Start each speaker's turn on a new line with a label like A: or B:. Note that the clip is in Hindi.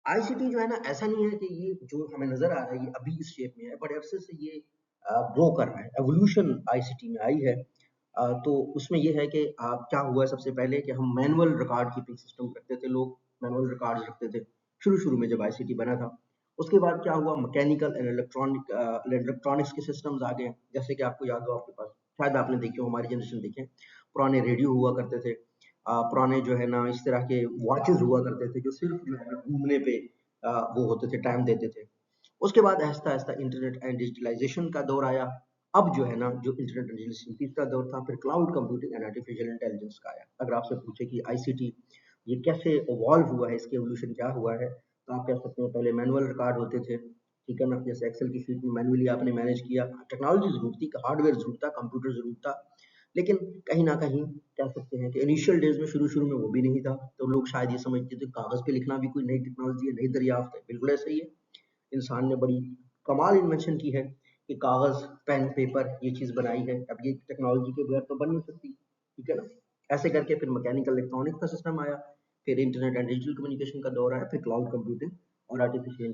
A: आईसीटी जो है ना, ऐसा नहीं है कि ये जो हमें नज़र आ रहा है ये अभी इस शेप में है, बड़े अरसे से ये ग्रो कर रहा है, एवोल्यूशन आईसीटी में आई है। तो उसमें ये है कि क्या हुआ है सबसे पहले कि हम मैनुअल रिकॉर्ड कीपिंग सिस्टम रखते थे, लोग मैनुअल रिकॉर्ड्स रखते थे शुरू-शुरू में जब आईसीटी बना था। उसके बाद क्या हुआ, मैकेनिकल एंड इलेक्ट्रॉनिक्स के सिस्टम्स आ गए, जैसे कि आपको याद हो आपके पास, शायद आपने देखे हो, हमारी जनरेशन देखे, पुराने रेडियो हुआ करते थे। पुराने जो है ना इस तरह के वॉचेस हुआ करते थे जो सिर्फ जो है ना घूमने पे वो होते थे, टाइम देते थे। उसके बाद आहिस्ता-आहिस्ता इंटरनेट एंड डिजिटलाइज़ेशन का दौर आया। अब जो है ना, जो इंटरनेट एंड डिजिटलाइज़ेशन तीसरा दौर था, फिर cloud computing and artificial intelligence का आया। अगर आपसे पूछे कि आईसीटी ये कैसे इवॉल्व हुआ है, इसकी एवोल्यूशन क्या हुआ है, तो आप कह सकते हैं पहले मैनुअल रिकॉर्ड होते थे, ठीक है ना? जैसे एक्सेल की शीट में मैनुअली आपने मैनेज किया। टेक्नोलॉजी ज़रूर थी, हार्डवेयर ज़रूर था, कंप्यूटर ज़रूर था, लेकिन कहीं न कहीं कह सकते हैं कि इनिशियल डेज़ में शुरू-शुरू में वो भी नहीं था। तो लोग शायद ये समझते थे कागज़ पे लिखना भी कोई नई टेक्नोलॉजी है, नई दरियाफ़्त है। बिल्कुल ऐसा ही है। इंसान ने बड़ी कमाल इन्वेंशन की है कि कागज़, पेन, पेपर ये चीज़ बनाई है। अब ये टेक्नोलॉजी के बगैर तो बन नहीं सकती, ठीक है ना? ऐसे करके फिर मैकेनिकल इलेक्ट्रॉनिक्स का सिस्टम आया, फिर इंटरनेट एंड डिजिटल कम्युनिकेशन का दौर आया, फिर क्लाउड कंप्यूटिंग और आर्टिफिशियल